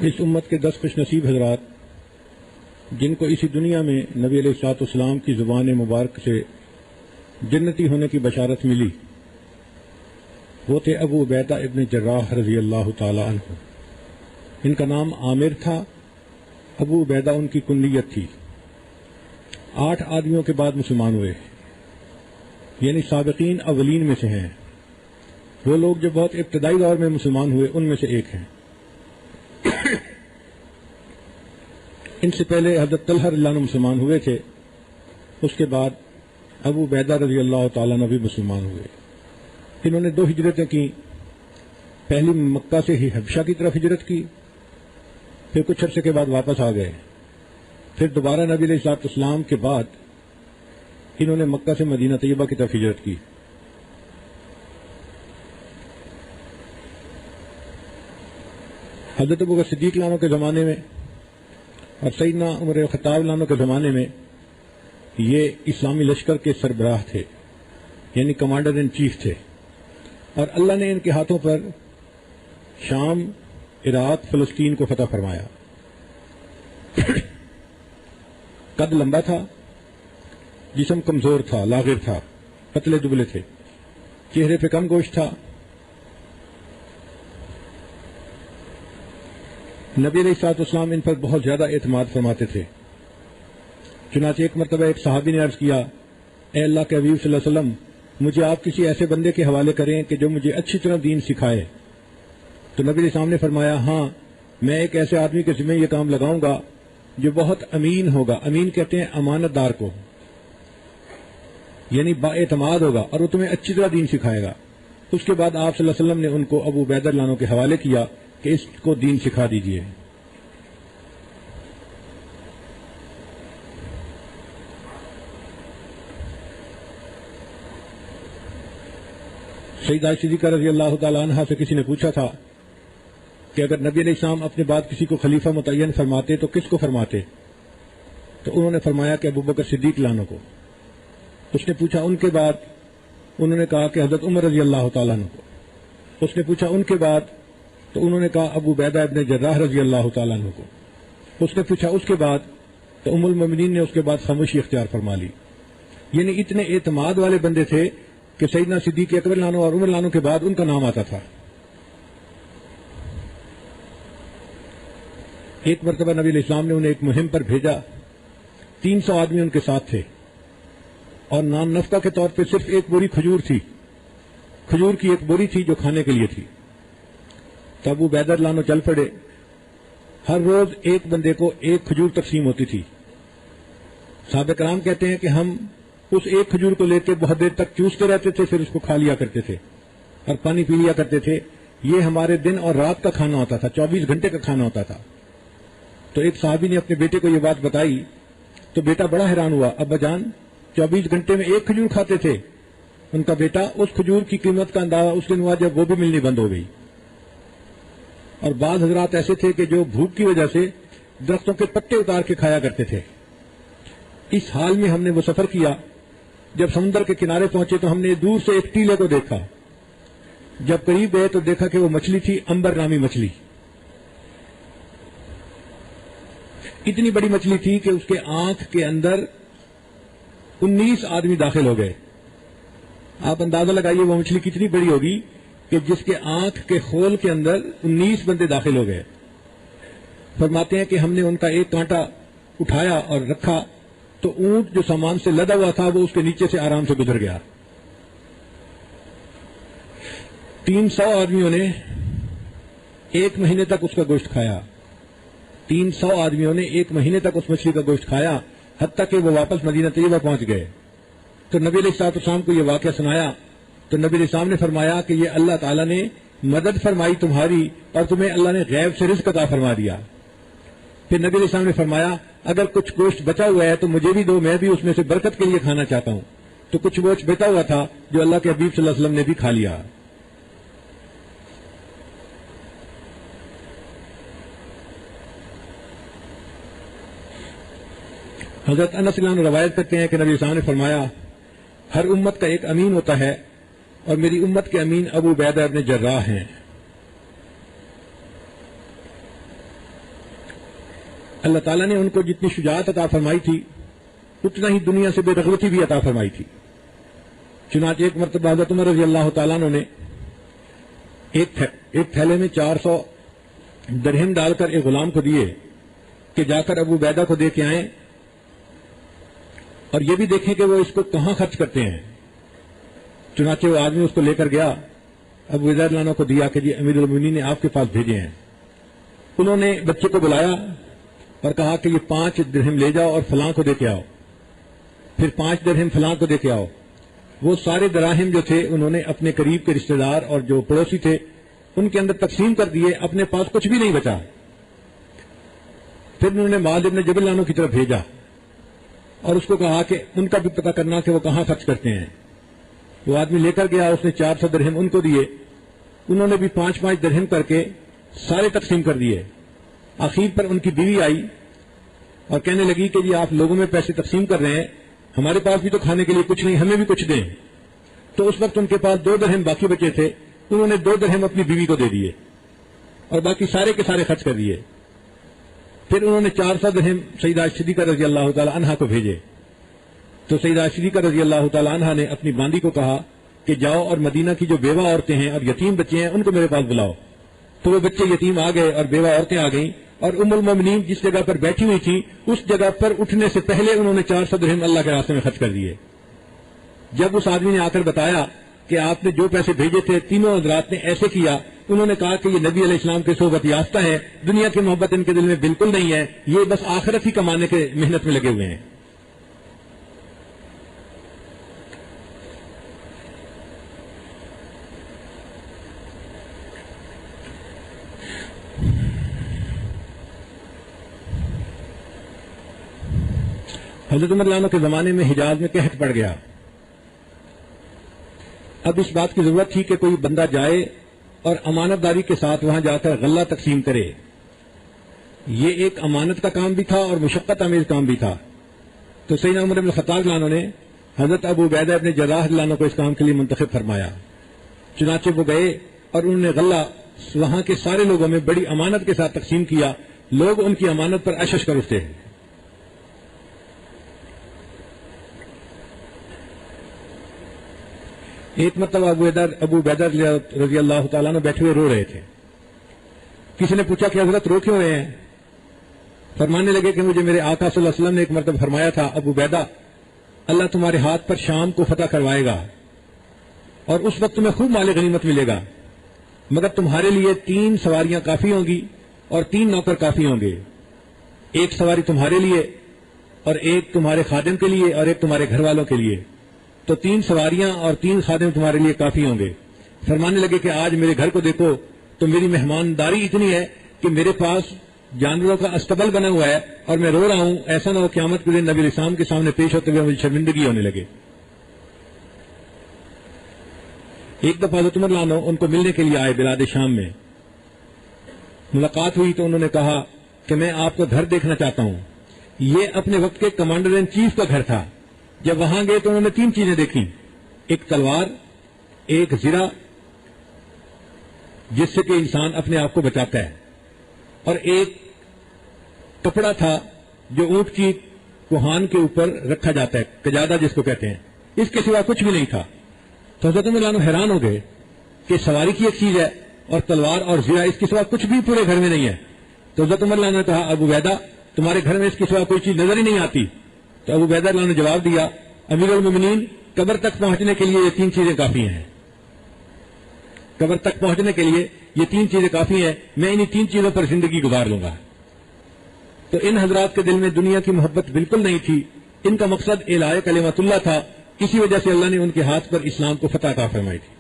اس امت کے 10 خوش نصیب حضرات جن کو اسی دنیا میں نبی علیہ الصلوۃ والسلام کی زبان مبارک سے جنتی ہونے کی بشارت ملی، وہ تھے ابو عبیدہ ابن جراح رضی اللہ تعالی عنہ۔ ان کا نام عامر تھا، ابو عبیدہ ان کی کنیت تھی۔ 8 آدمیوں کے بعد مسلمان ہوئے، یعنی سابقین اولین میں سے ہیں۔ وہ لوگ جو بہت ابتدائی دور میں مسلمان ہوئے ان میں سے ایک ہیں۔ ان سے پہلے حضرت طلحہ رضی اللہ عنہ مسلمان ہوئے تھے، اس کے بعد ابو عبیدہ رضی اللہ تعالیٰ عنہ بھی مسلمان ہوئے۔ انہوں نے 2 ہجرتیں کی، پہلی مکہ سے ہی حبشہ کی طرف ہجرت کی، پھر کچھ عرصے کے بعد واپس آ گئے، پھر دوبارہ نبی علیہ الصلوۃ والسلام کے بعد انہوں نے مکہ سے مدینہ طیبہ کی طرف ہجرت کی۔ حضرت ابوبکر صدیق عنہ کے زمانے میں اور سیدنا عمر خطاب عنہ کے زمانے میں یہ اسلامی لشکر کے سربراہ تھے، یعنی کمانڈر ان چیف تھے، اور اللہ نے ان کے ہاتھوں پر شام، عراق، فلسطین کو فتح فرمایا۔ قد لمبا تھا، جسم کمزور تھا، لاغر تھا، پتلے دبلے تھے، چہرے پہ کم گوشت تھا۔ نبی علیہ الصلوۃ والسلام ان پر بہت زیادہ اعتماد فرماتے تھے۔ چنانچہ ایک مرتبہ ایک صحابی نے عرض کیا، اے اللہ کے حبیب صلی اللہ علیہ وسلم، مجھے آپ کسی ایسے بندے کے حوالے کریں کہ جو مجھے اچھی طرح دین سکھائے۔ تو نبی علیہ السلام نے فرمایا، ہاں، میں ایک ایسے آدمی کے ذمہ یہ کام لگاؤں گا جو بہت امین ہوگا۔ امین کہتے ہیں امانت دار کو، یعنی با اعتماد ہوگا، اور وہ تمہیں اچھی طرح دین سکھائے گا۔ اس کے بعد آپ صلی اللہ علیہ وسلم نے ان کو ابو عبیدہ رضی اللہ عنہ کے حوالے کیا کہ اس کو دین سکھا دیجیے۔ سیدہ صدیقہ رضی اللہ تعالی عنہ سے کسی نے پوچھا تھا کہ اگر نبی علیہ السلام اپنے بعد کسی کو خلیفہ متعین فرماتے تو کس کو فرماتے؟ تو انہوں نے فرمایا کہ ابوبکر صدیق رضی اللہ عنہ کو۔ اس نے پوچھا ان کے بعد؟ انہوں نے کہا کہ حضرت عمر رضی اللہ تعالیٰ عنہ کو۔ اس نے پوچھا ان کے بعد؟ تو انہوں نے کہا ابو عبیدہ ابن جراح رضی اللہ تعالیٰ عنہ کو۔ اس نے پوچھا اس کے بعد؟ تو ام المؤمنین نے اس کے بعد خاموشی اختیار فرما لی۔ یعنی اتنے اعتماد والے بندے تھے کہ سیدنا صدیق اکبر رضی اللہ عنہ اور عمر رضی اللہ عنہ کے بعد ان کا نام آتا تھا۔ ایک مرتبہ نبی علیہ السلام نے انہیں ایک مہم پر بھیجا، 300 آدمی ان کے ساتھ تھے، اور نان نفقہ کے طور پہ صرف ایک بوری کھجور تھی، کھجور کی ایک بوری تھی جو کھانے کے لیے تھی۔ تو ابو عبیدہ رضی اللہ عنہ چل پڑے، ہر روز ایک بندے کو ایک کھجور تقسیم ہوتی تھی۔ صحابہ کرام کہتے ہیں کہ ہم اس ایک کھجور کو لے کے بہت دیر تک چوستے رہتے تھے، پھر اس کو کھا لیا کرتے تھے اور پانی پی لیا کرتے تھے۔ یہ ہمارے دن اور رات کا کھانا ہوتا تھا، 24 گھنٹے کا کھانا ہوتا تھا۔ تو ایک صحابی نے اپنے بیٹے کو یہ بات بتائی تو بیٹا بڑا حیران ہوا، ابا جان 24 گھنٹے میں ایک کھجور کھاتے تھے؟ ان کا بیٹا اس کھجور کی قیمت کا اندازہ اس دن ہوا جب وہ بھی ملنی بند ہو گئی۔ اور بعض حضرات ایسے تھے کہ جو بھوک کی وجہ سے درختوں کے پتے اتار کے کھایا کرتے تھے۔ اس حال میں ہم نے وہ سفر کیا، جب سمندر کے کنارے پہنچے تو ہم نے دور سے ایک ٹیلے کو دیکھا، جب قریب گئے تو دیکھا کہ وہ مچھلی تھی، امبر نامی مچھلی۔ اتنی بڑی مچھلی تھی کہ اس کے آنکھ کے اندر 19 آدمی داخل ہو گئے۔ آپ اندازہ لگائیے وہ مچھلی کتنی بڑی ہوگی کہ جس کے آنکھ کے خول کے اندر 19 بندے داخل ہو گئے۔ فرماتے ہیں کہ ہم نے ان کا ایک کانٹا اٹھایا اور رکھا تو اونٹ جو سامان سے لدا ہوا تھا وہ اس کے نیچے سے آرام سے گزر گیا۔ 300 آدمیوں نے 1 مہینے تک اس کا گوشت کھایا، 300 آدمیوں نے 1 مہینے تک اس مچھلی کا گوشت کھایا، حتیٰ کہ وہ واپس مدینہ طیبہ پہنچ گئے۔ تو نبی علیہ الصلوۃ والسلام کو یہ واقعہ سنایا تو نبی علیہ السلام نے فرمایا کہ یہ اللہ تعالیٰ نے مدد فرمائی تمہاری، اور تمہیں اللہ نے غیب سے رزق عطا فرما دیا۔ پھر نبی علیہ السلام نے فرمایا اگر کچھ گوشت بچا ہوا ہے تو مجھے بھی دو، میں بھی اس میں سے برکت کے لیے کھانا چاہتا ہوں۔ تو کچھ گوشت بچا ہوا تھا جو اللہ کے حبیب صلی اللہ علیہ وسلم نے بھی کھا لیا۔ حضرت انس رضی اللہ عنہ روایت کرتے ہیں کہ نبی صلی اللہ علیہ وسلم نے فرمایا ہر امت کا ایک امین ہوتا ہے، اور میری امت کے امین ابو عبیدہ ابن جراح ہیں۔ اللہ تعالیٰ نے ان کو جتنی شجاعت عطا فرمائی تھی اتنا ہی دنیا سے بے رغبتی بھی عطا فرمائی تھی. چنانچہ ایک مرتبہ حضرت عمر رضی اللہ تعالیٰ عنہ نے ایک تھیلے میں 400 درہم ڈال کر ایک غلام کو دیے کہ جا کر ابو عبیدہ کو دے کے آئیں اور یہ بھی دیکھیں کہ وہ اس کو کہاں خرچ کرتے ہیں. چنانچہ وہ آدمی اس کو لے کر گیا, ابو عبیدہ رضی اللہ عنہ کو دیا کہ جی امیر المومنین نے آپ کے پاس بھیجے ہیں. انہوں نے بچے کو بلایا اور کہا کہ یہ 5 درہم لے جاؤ اور فلاں کو دے کے آؤ, پھر 5 درہم فلاں کو دے کے آؤ. وہ سارے دراہم جو تھے انہوں نے اپنے قریب کے رشتہ دار اور جو پڑوسی تھے ان کے اندر تقسیم کر دیے, اپنے پاس کچھ بھی نہیں بچا. پھر انہوں نے معاذ بن جبل عنہ کی طرف بھیجا اور اس کو کہا کہ ان کا بھی پتہ کرنا کہ وہ کہاں خرچ کرتے ہیں. وہ آدمی لے کر گیا, اس نے 400 درہم ان کو دیے, انہوں نے بھی 5-5 درہم کر کے سارے تقسیم کر دیے. آخر پر ان کی بیوی آئی اور کہنے لگی کہ جی آپ لوگوں میں پیسے تقسیم کر رہے ہیں, ہمارے پاس بھی تو کھانے کے لیے کچھ نہیں, ہمیں بھی کچھ دیں. تو اس وقت ان کے پاس 2 درہم باقی بچے تھے, انہوں نے 2 درہم اپنی بیوی کو دے دیے اور باقی سارے کے سارے خرچ کر دیے. پھر انہوں نے 400 درہم سیدہ صدیقہ رضی اللہ تعالی عنہا کو بھیجے. تو سیدہ صدیقہ رضی اللہ تعالی عنہا نے اپنی باندی کو کہا کہ جاؤ اور مدینہ کی جو بیوہ عورتیں ہیں اور یتیم بچے ہیں ان کو میرے پاس بلاؤ. تو وہ بچے یتیم آ گئے اور بیوہ عورتیں آ گئیں, اور ام المومنین جس جگہ پر بیٹھی ہوئی تھی اس جگہ پر اٹھنے سے پہلے انہوں نے 400 درہم اللہ کے راستے میں خرچ کر دیے. جب اس آدمی نے آ کر بتایا کہ آپ نے جو پیسے بھیجے تھے تینوں حضرات نے ایسے کیا, انہوں نے کہا کہ یہ نبی علیہ السلام کے صحبت یافتہ ہیں, دنیا کی محبت ان کے دل میں بالکل نہیں ہے, یہ بس آخرت ہی کمانے کے محنت میں لگے ہوئے ہیں. حضرت عمر رضی اللہ عنہ کے زمانے میں حجاز میں قحط پڑ گیا. اب اس بات کی ضرورت تھی کہ کوئی بندہ جائے اور امانت داری کے ساتھ وہاں جا کر غلہ تقسیم کرے. یہ ایک امانت کا کام بھی تھا اور مشقت آمیز کام بھی تھا. تو سیدنا عمر بن الخطاب رضی اللہ عنہ نے حضرت ابو عبیدہ ابن جراح رضی اللہ عنہ کو اس کام کے لیے منتخب فرمایا. چنانچہ وہ گئے اور انہوں نے غلہ وہاں کے سارے لوگوں میں بڑی امانت کے ساتھ تقسیم کیا. لوگ ان کی امانت پر اشش کر اٹھتے ہیں. ایک مرتبہ ابو عبیدہ رضی اللہ تعالیٰ عنہ بیٹھے ہوئے رو رہے تھے. کسی نے پوچھا کہ حضرت رو کیوں رہے ہیں؟ فرمانے لگے کہ مجھے میرے آقا صلی اللہ علیہ وسلم نے ایک مرتبہ فرمایا تھا, ابو عبیدہ اللہ تمہارے ہاتھ پر شام کو فتح کروائے گا اور اس وقت تمہیں خوب مال غنیمت ملے گا, مگر تمہارے لیے 3 سواریاں کافی ہوں گی اور 3 نوکر کافی ہوں گے. ایک سواری تمہارے لیے اور ایک تمہارے خادم کے لیے اور ایک تمہارے گھر والوں کے لیے. تو 3 سواریاں اور 3 خادم تمہارے لیے کافی ہوں گے. فرمانے لگے کہ آج میرے گھر کو دیکھو تو میری مہمانداری اتنی ہے کہ میرے پاس جانوروں کا استبل بنا ہوا ہے اور میں رو رہا ہوں. ایسا نہ ہو قیامت کے دن نبی الاسلام کے سامنے پیش ہوتے ہوئے مجھے شرمندگی ہونے لگے. ایک دفعہ حضرت عمر رضی اللہ عنہ ان کو ملنے کے لیے آئے بلاد شام میں. ملاقات ہوئی تو انہوں نے کہا کہ میں آپ کا گھر دیکھنا چاہتا ہوں. یہ اپنے وقت کے کمانڈر ان چیف کا گھر تھا. جب وہاں گئے تو انہوں نے 3 چیزیں دیکھی, ایک تلوار, ایک زرہ جس سے کہ انسان اپنے آپ کو بچاتا ہے, اور ایک کپڑا تھا جو اونٹ کی کوہان کے اوپر رکھا جاتا ہے, کجادہ جس کو کہتے ہیں. اس کے سوا کچھ بھی نہیں تھا. تو حضرت عمر رضی اللہ عنہ حیران ہو گئے کہ سواری کی ایک چیز ہے اور تلوار اور زرہ, اس کے سوا کچھ بھی پورے گھر میں نہیں ہے. تو حضرت عمر رضی اللہ عنہ نے کہا ابو عبیدہ تمہارے گھر میں اس کے سوا کوئی چیز نظر ہی نہیں آتی. تو ابو عبیدہ رضی اللہ عنہ نے جواب دیا, امیر المومنین قبر تک پہنچنے کے لیے یہ 3 چیزیں کافی ہیں. قبر تک پہنچنے کے لیے یہ 3 چیزیں کافی ہیں, میں انہی 3 چیزوں پر زندگی گزار لوں گا. تو ان حضرات کے دل میں دنیا کی محبت بالکل نہیں تھی. ان کا مقصد اعلاء کلمت اللہ تھا. اسی وجہ سے اللہ نے ان کے ہاتھ پر اسلام کو فتح عطا فرمائی تھی.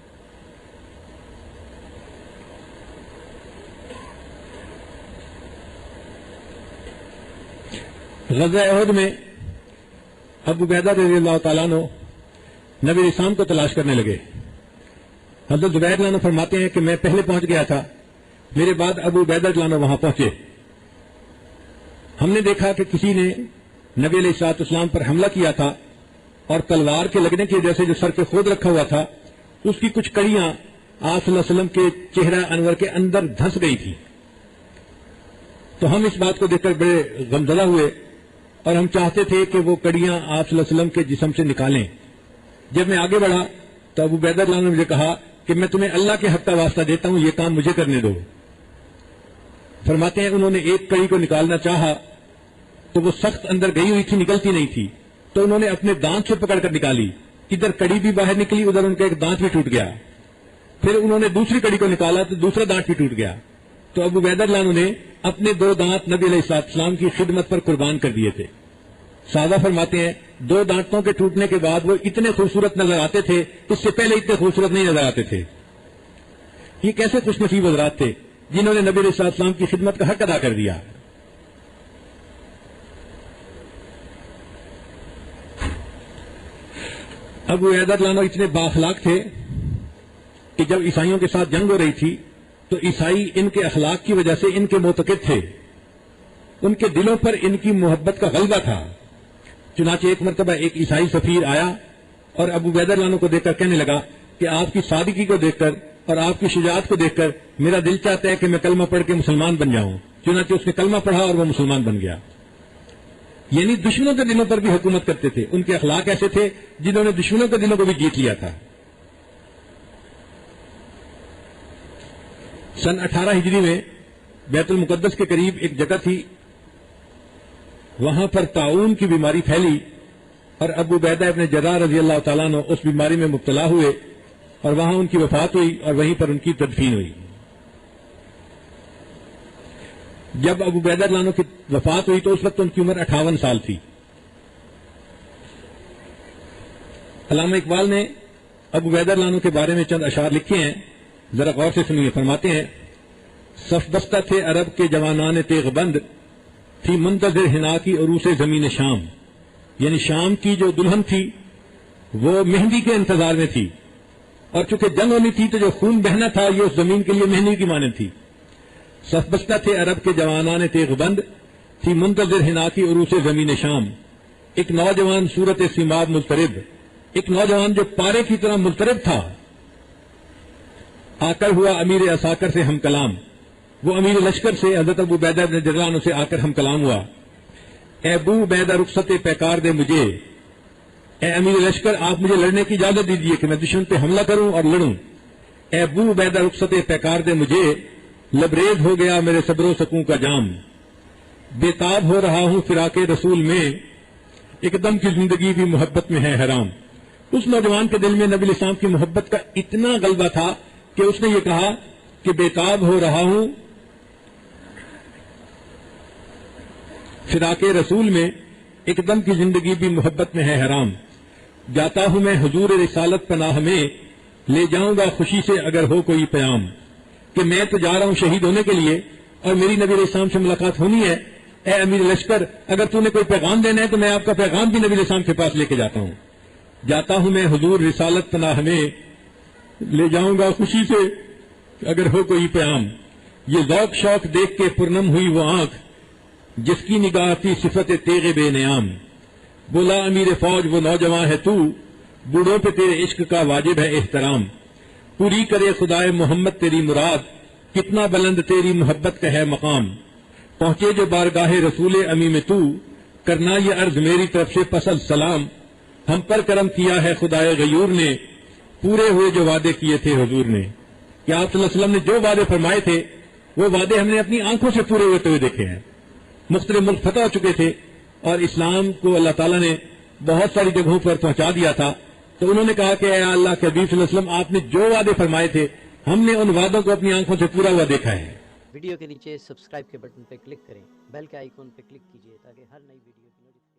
غزوہ احد میں ابو عبیدہ رضی اللہ تعالیٰ عنہ نبی اسلام کو تلاش کرنے لگے. حضرت زبیر رضی اللہ عنہ فرماتے ہیں کہ میں پہلے پہنچ گیا تھا, میرے بعد ابو عبیدہ رضی اللہ عنہ وہاں پہنچے. ہم نے دیکھا کہ کسی نے نبی علیہ الصلوۃ والسلام پر حملہ کیا تھا اور تلوار کے لگنے کی وجہ سے جو سر پہ خود رکھا ہوا تھا اس کی کچھ کڑیاں آپ صلی اللہ علیہ وسلم کے چہرہ انور کے اندر دھنس گئی تھی. تو ہم اس بات کو دیکھ کر بڑے غمزدہ ہوئے اور ہم چاہتے تھے کہ وہ کڑیاں آپ صلی اللہ علیہ وسلم کے جسم سے نکالیں. جب میں آگے بڑھا تو ابو عبیدہ رضی اللہ عنہ نے مجھے کہا کہ میں تمہیں اللہ کے حق کا واسطہ دیتا ہوں، یہ کام مجھے کرنے دو. فرماتے ہیں انہوں نے ایک کڑی کو نکالنا چاہا تو وہ سخت اندر گئی ہوئی تھی، نکلتی نہیں تھی، تو انہوں نے اپنے دانت سے پکڑ کر نکالی. ادھر کڑی بھی باہر نکلی، ادھر ان کا ایک دانت بھی ٹوٹ گیا. پھر انہوں نے دوسری کڑی کو نکالا تو دوسرا دانت بھی ٹوٹ گیا. تو ابو عبیدہ رضی اللہ عنہ نے اپنے 2 دانت نبی علیہ السلام کی خدمت پر قربان کر دیے تھے. صحابہ فرماتے ہیں 2 دانتوں کے ٹوٹنے کے بعد وہ اتنے خوبصورت نظر آتے تھے، اس سے پہلے اتنے خوبصورت نہیں نظر آتے تھے. یہ کیسے خوش نصیب حضرات تھے جنہوں نے نبی علیہ السلام کی خدمت کا حق ادا کر دیا. ابو عبیدہ رضی اللہ عنہ اتنے بااخلاق تھے کہ جب عیسائیوں کے ساتھ جنگ ہو رہی تھی تو عیسائی ان کے اخلاق کی وجہ سے ان کے معتقد تھے، ان کے دلوں پر ان کی محبت کا غلبہ تھا. چنانچہ ایک مرتبہ ایک عیسائی سفیر آیا اور ابو عبیدہ رضی اللہ عنہ کو دیکھ کر کہنے لگا کہ آپ کی سادگی کو دیکھ کر اور آپ کی شجاعت کو دیکھ کر میرا دل چاہتا ہے کہ میں کلمہ پڑھ کے مسلمان بن جاؤں. چنانچہ اس نے کلمہ پڑھا اور وہ مسلمان بن گیا. یعنی دشمنوں کے دلوں پر بھی حکومت کرتے تھے. ان کے اخلاق ایسے تھے جنہوں نے دشمنوں کے دلوں کو بھی جیت لیا تھا. سن 18 ہجری میں بیت المقدس کے قریب ایک جگہ تھی، وہاں پر طاعون کی بیماری پھیلی اور ابو عبیدہ ابن جراح رضی اللہ تعالیٰ عنہ اس بیماری میں مبتلا ہوئے اور وہاں ان کی وفات ہوئی اور وہیں پر ان کی تدفین ہوئی. جب ابو عبیدہ رضی اللہ عنہ کی وفات ہوئی تو اس وقت ان کی عمر 58 سال تھی. علامہ اقبال نے ابو عبیدہ رضی اللہ عنہ کے بارے میں چند اشعار لکھے ہیں، ذرا غور سے سنیے. فرماتے ہیں صف بستہ تھے عرب کے جوانان تیغ بند، تھی منتظر حنا کی عروس زمین شام. یعنی شام کی جو دلہن تھی وہ مہندی کے انتظار میں تھی، اور چونکہ جنگ ہونی تھی تو جو خون بہنا تھا یہ اس زمین کے لیے مہندی کی مانند تھی. صف بستہ تھے عرب کے جوانان تیغ بند، تھی منتظر حنا کی عروس زمین شام. ایک نوجوان صورت سیماب مضطرب، ایک نوجوان جو پارے کی طرح مضطرب تھا، آ کر ہوا امیر عساکر سے ہم کلام. وہ امیر لشکر سے حضرت ابو عبیدہ بن جراح عنہ سے آ کر ہم کلام ہوا. اے ابو عبیدہ رخصت پیکار دے مجھے، اے امیر لشکر آپ مجھے لڑنے کی اجازت دیجیے کہ میں دشمن پہ حملہ کروں اور لڑوں. اے ابو عبیدہ رخصت پیکار دے مجھے، لبریز ہو گیا میرے صبر و سکون کا جام. بےتاب ہو رہا ہوں فراق رسول میں، ایک دم کی زندگی بھی محبت میں ہے حرام. اس نوجوان کے دل میں نبی علیہ السلام کی محبت کا اتنا غلبہ تھا کہ اس نے یہ کہا کہ بےتاب ہو رہا ہوں فراق رسول میں، ایک دم کی زندگی بھی محبت میں ہے حرام. جاتا ہوں میں حضور رسالت پناہ میں، لے جاؤں گا خوشی سے اگر ہو کوئی پیام. کہ میں تو جا رہا ہوں شہید ہونے کے لیے اور میری نبی علیہ السلام سے ملاقات ہونی ہے. اے امیر لشکر اگر تو نے کوئی پیغام دینا ہے تو میں آپ کا پیغام بھی نبی علیہ السلام کے پاس لے کے جاتا ہوں. جاتا ہوں میں حضور رسالت پناہ میں، لے جاؤں گا خوشی سے اگر ہو کوئی پیام. یہ ذوق شوق دیکھ کے پرنم ہوئی وہ آنکھ، جس کی نگاہ تھی صفت تیغ بے نیام. بولا امیر فوج وہ نوجوان ہے تو، بوڑھوں پہ تیرے عشق کا واجب ہے احترام. پوری کرے خدائے محمد تیری مراد، کتنا بلند تیری محبت کا ہے مقام. پہنچے جو بارگاہ رسول امی میں تو، کرنا یہ عرض میری طرف سے پسل سلام. ہم پر کرم کیا ہے خدائے غیور نے، پورے ہوئے جو وعدے کیے تھے حضور نے. کہ آپ صلی اللہ علیہ وسلم نے جو وعدے فرمائے تھے وہ وعدے ہم نے اپنی آنکھوں سے پورے ہوتے ہوئے دیکھے ہیں. مختلف ملک فتح ہو چکے تھے اور اسلام کو اللہ تعالیٰ نے بہت ساری جگہوں پر پہنچا دیا تھا. تو انہوں نے کہا کہ اے اللہ کے حبیب صلی اللہ علیہ وسلم آپ نے جو وعدے فرمائے تھے ہم نے ان وعدوں کو اپنی آنکھوں سے پورا ہوا دیکھا ہے. ویڈیو کے نیچے سبسکرائب کے بٹن پہ کلک کریں، بیل کے آئیکن پہ کلک کیجیے تاکہ ہر نئی ویڈیو کی نوٹیفیکیشن